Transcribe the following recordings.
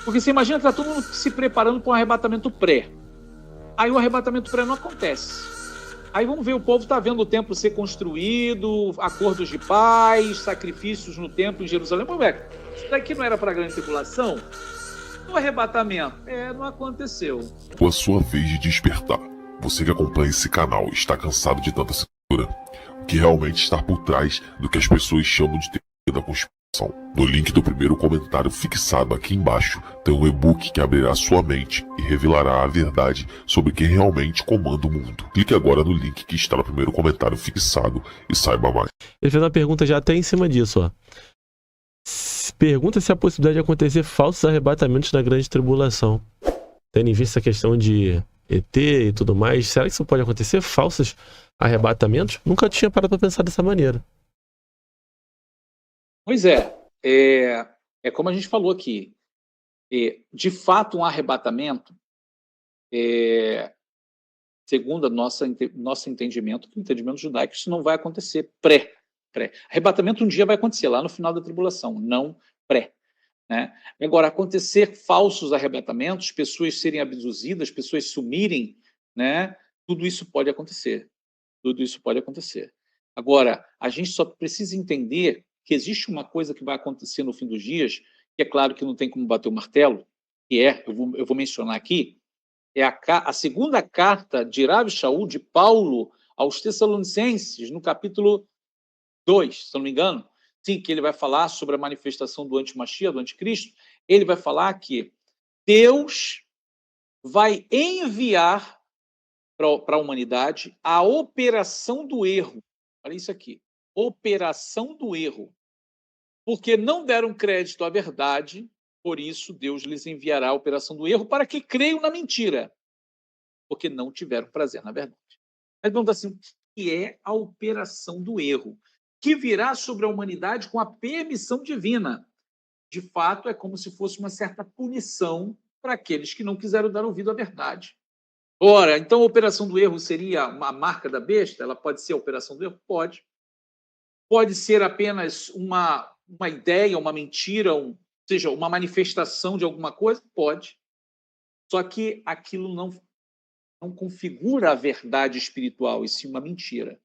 Porque você imagina que está todo mundo se preparando para um arrebatamento pré. Aí o arrebatamento pré não acontece. Aí vamos ver, o povo está vendo o templo ser construído, acordos de paz, sacrifícios no templo em Jerusalém. Mas, isso daqui não era para a grande tribulação? O arrebatamento? Não aconteceu. A sua vez de despertar. Você que acompanha esse canal está cansado de tanta censura? O que realmente está por trás do que as pessoas chamam de teoria da conspiração? No link do primeiro comentário fixado aqui embaixo tem um e-book que abrirá sua mente e revelará a verdade sobre quem realmente comanda o mundo. Clique agora no link que está no primeiro comentário fixado e saiba mais. Ele fez uma pergunta já até em cima disso, ó. Pergunta se há possibilidade de acontecer falsos arrebatamentos na grande tribulação. Tendo em vista a questão de ET e tudo mais, será que isso pode acontecer? Falsos arrebatamentos? Nunca tinha parado para pensar dessa maneira. Pois é como a gente falou aqui. De fato, um arrebatamento, segundo o nosso entendimento, o entendimento judaico, isso não vai acontecer pré. Arrebatamento um dia vai acontecer, lá no final da tribulação, não pré. Né? Agora, acontecer falsos arrebatamentos, pessoas serem abduzidas, pessoas sumirem, né? Tudo isso pode acontecer. Tudo isso pode acontecer. Agora, a gente só precisa entender que existe uma coisa que vai acontecer no fim dos dias, que é claro que não tem como bater o martelo, que eu vou mencionar aqui, é a segunda carta de Rav Shaul, de Paulo, aos Tessalonicenses, no capítulo 2, se não me engano, sim, que ele vai falar sobre a manifestação do antimachia, do anticristo. Ele vai falar que Deus vai enviar para a humanidade a operação do erro. Olha isso aqui, operação do erro. Porque não deram crédito à verdade, por isso Deus lhes enviará a operação do erro para que creiam na mentira, porque não tiveram prazer na verdade. Aí pergunta assim, o que é a operação do erro? Que virá sobre a humanidade com a permissão divina. De fato, é como se fosse uma certa punição para aqueles que não quiseram dar ouvido à verdade. Ora, então a operação do erro seria uma marca da besta? Ela pode ser a operação do erro? Pode. Pode ser apenas uma ideia, uma mentira, seja, uma manifestação de alguma coisa? Pode. Só que aquilo não configura a verdade espiritual, e sim uma mentira.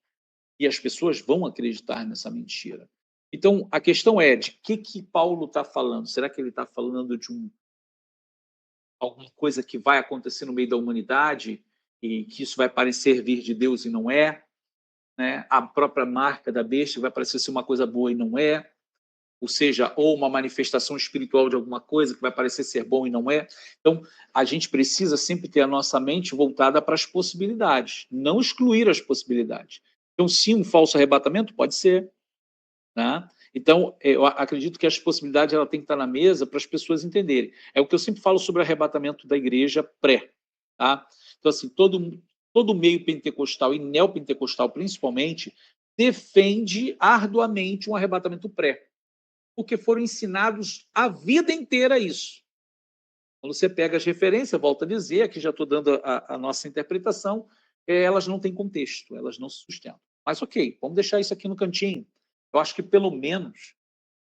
E as pessoas vão acreditar nessa mentira. Então, a questão é de que Paulo está falando? Será que ele está falando de alguma coisa que vai acontecer no meio da humanidade e que isso vai parecer vir de Deus e não é? Né? A própria marca da besta vai parecer ser uma coisa boa e não é? Ou seja, ou uma manifestação espiritual de alguma coisa que vai parecer ser bom e não é? Então, a gente precisa sempre ter a nossa mente voltada para as possibilidades, não excluir as possibilidades. Então, sim, um falso arrebatamento pode ser. Né? Então, eu acredito que as possibilidades ela tem que estar na mesa para as pessoas entenderem. É o que eu sempre falo sobre o arrebatamento da igreja pré. Tá? Então, assim, todo meio pentecostal e neopentecostal, principalmente, defende arduamente um arrebatamento pré, porque foram ensinados a vida inteira isso. Quando você pega as referências, volto a dizer, aqui já estou dando a nossa interpretação, elas não têm contexto, elas não se sustentam. Mas ok, vamos deixar isso aqui no cantinho. Eu acho que pelo menos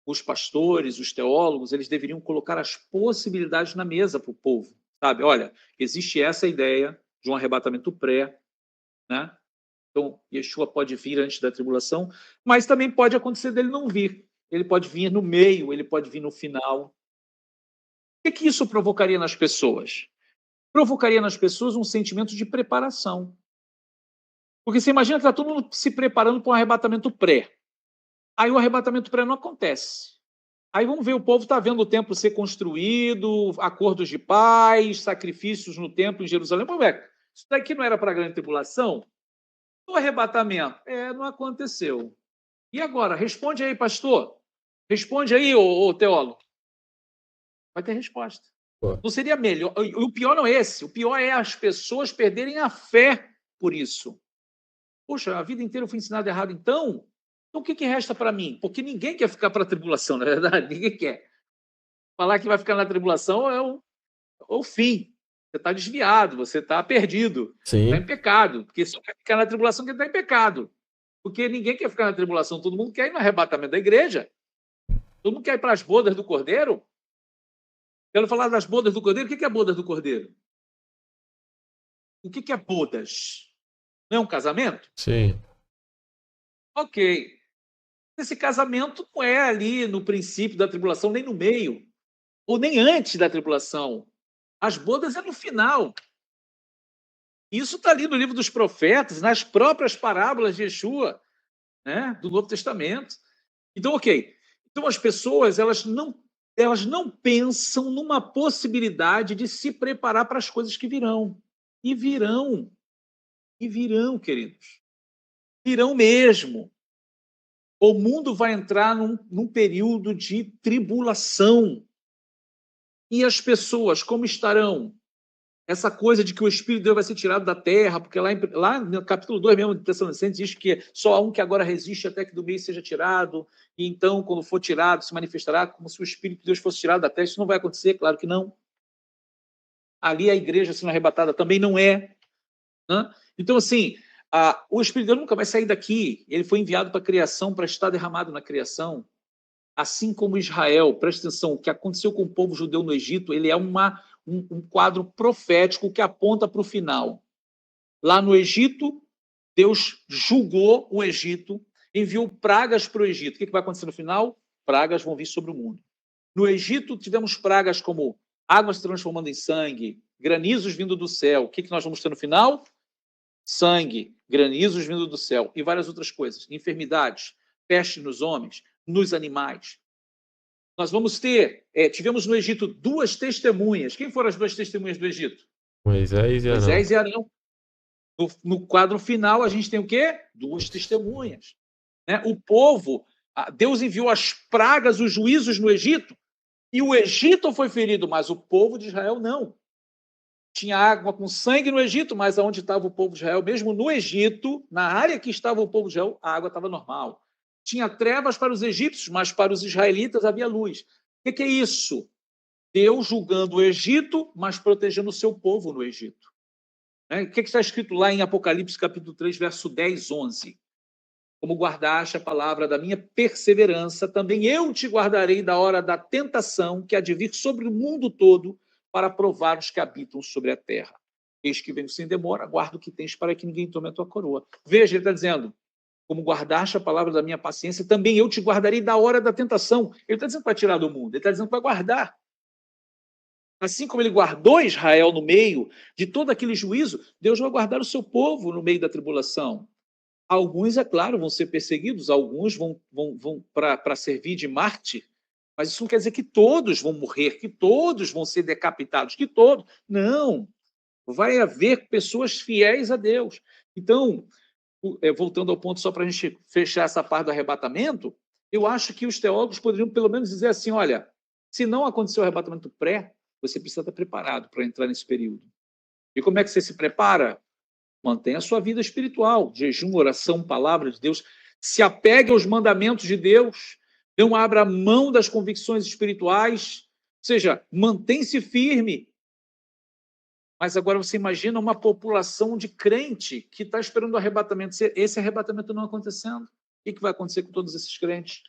os pastores, os teólogos, eles deveriam colocar as possibilidades na mesa para o povo. Sabe, olha, existe essa ideia de um arrebatamento pré, né? Então, Yeshua pode vir antes da tribulação, mas também pode acontecer dele não vir. Ele pode vir no meio, ele pode vir no final. O que isso provocaria nas pessoas? Provocaria nas pessoas um sentimento de preparação. Porque você imagina que está todo mundo se preparando para um arrebatamento pré. Aí o arrebatamento pré não acontece. Aí vamos ver, o povo está vendo o templo ser construído, acordos de paz, sacrifícios no templo em Jerusalém. Mas, isso daqui não era para a grande tribulação? O arrebatamento? Não aconteceu. E agora? Responde aí, pastor. Responde aí, ô teólogo. Vai ter resposta. Não seria melhor? O pior não é esse. O pior é as pessoas perderem a fé por isso. Poxa, a vida inteira eu fui ensinado errado, então o que resta para mim? Porque ninguém quer ficar para a tribulação, na verdade. Ninguém quer. Falar que vai ficar na tribulação é o fim. Você está desviado, você está perdido. Está em pecado. Porque se quer ficar na tribulação, quer estar em pecado. Porque ninguém quer ficar na tribulação. Todo mundo quer ir no arrebatamento da igreja. Todo mundo quer ir para as bodas do Cordeiro. Quero falar das bodas do Cordeiro. O que é bodas do Cordeiro? O que é bodas? Não é um casamento? Sim. Ok. Esse casamento não é ali no princípio da tribulação, nem no meio, ou nem antes da tribulação. As bodas é no final. Isso está ali no livro dos profetas, nas próprias parábolas de Yeshua, né, do Novo Testamento. Então, ok. Então, as pessoas elas não pensam numa possibilidade de se preparar para as coisas que virão. E virão. E virão, queridos. Virão mesmo. O mundo vai entrar num período de tribulação. E as pessoas, como estarão? Essa coisa de que o Espírito de Deus vai ser tirado da terra, porque lá no capítulo 2 mesmo de Tessalonicenses diz que só há um que agora resiste até que do meio seja tirado, e então, quando for tirado, se manifestará como se o Espírito de Deus fosse tirado da terra. Isso não vai acontecer, claro que não. Ali a igreja sendo arrebatada também não é. Né? Então, assim, o Espírito de Deus nunca vai sair daqui. Ele foi enviado para a criação, para estar derramado na criação. Assim como Israel, presta atenção, o que aconteceu com o povo judeu no Egito, ele é um quadro profético que aponta para o final. Lá no Egito, Deus julgou o Egito, enviou pragas para o Egito. O que vai acontecer no final? Pragas vão vir sobre o mundo. No Egito, tivemos pragas como água se transformando em sangue, granizos vindo do céu. O que nós vamos ter no final? Sangue, granizos vindo do céu e várias outras coisas. Enfermidades, peste nos homens, nos animais. Nós vamos ter, tivemos no Egito 2 testemunhas. Quem foram as 2 testemunhas do Egito? Moisés e Arão. Moisés e Arão. No quadro final, a gente tem o quê? 2 testemunhas. Né? O povo, Deus enviou as pragas, os juízos no Egito, e o Egito foi ferido, mas o povo de Israel não. Tinha água com sangue no Egito, mas onde estava o povo de Israel, mesmo no Egito, na área que estava o povo de Israel, a água estava normal. Tinha trevas para os egípcios, mas para os israelitas havia luz. O que é isso? Deus julgando o Egito, mas protegendo o seu povo no Egito. O que está escrito lá em Apocalipse, capítulo 3, verso 10, 11? Como guardaste a palavra da minha perseverança, também eu te guardarei da hora da tentação que há de vir sobre o mundo todo para provar os que habitam sobre a terra. Eis que venho sem demora, guarda o que tens para que ninguém tome a tua coroa. Veja, ele está dizendo, como guardaste a palavra da minha paciência, também eu te guardarei da hora da tentação. Ele está dizendo que vai tirar do mundo, ele está dizendo que vai guardar. Assim como ele guardou Israel no meio de todo aquele juízo, Deus vai guardar o seu povo no meio da tribulação. Alguns, é claro, vão ser perseguidos, alguns vão para servir de mártir, mas isso não quer dizer que todos vão morrer, que todos vão ser decapitados, que todos. Não. Vai haver pessoas fiéis a Deus. Então, voltando ao ponto, só para a gente fechar essa parte do arrebatamento, eu acho que os teólogos poderiam pelo menos dizer assim, olha, se não aconteceu o arrebatamento pré, você precisa estar preparado para entrar nesse período. E como é que você se prepara? Mantenha a sua vida espiritual, jejum, oração, palavra de Deus, se apegue aos mandamentos de Deus, não abra mão das convicções espirituais, ou seja, mantém-se firme. Mas agora você imagina uma população de crente que está esperando o arrebatamento. Esse arrebatamento não acontecendo. O que vai acontecer com todos esses crentes?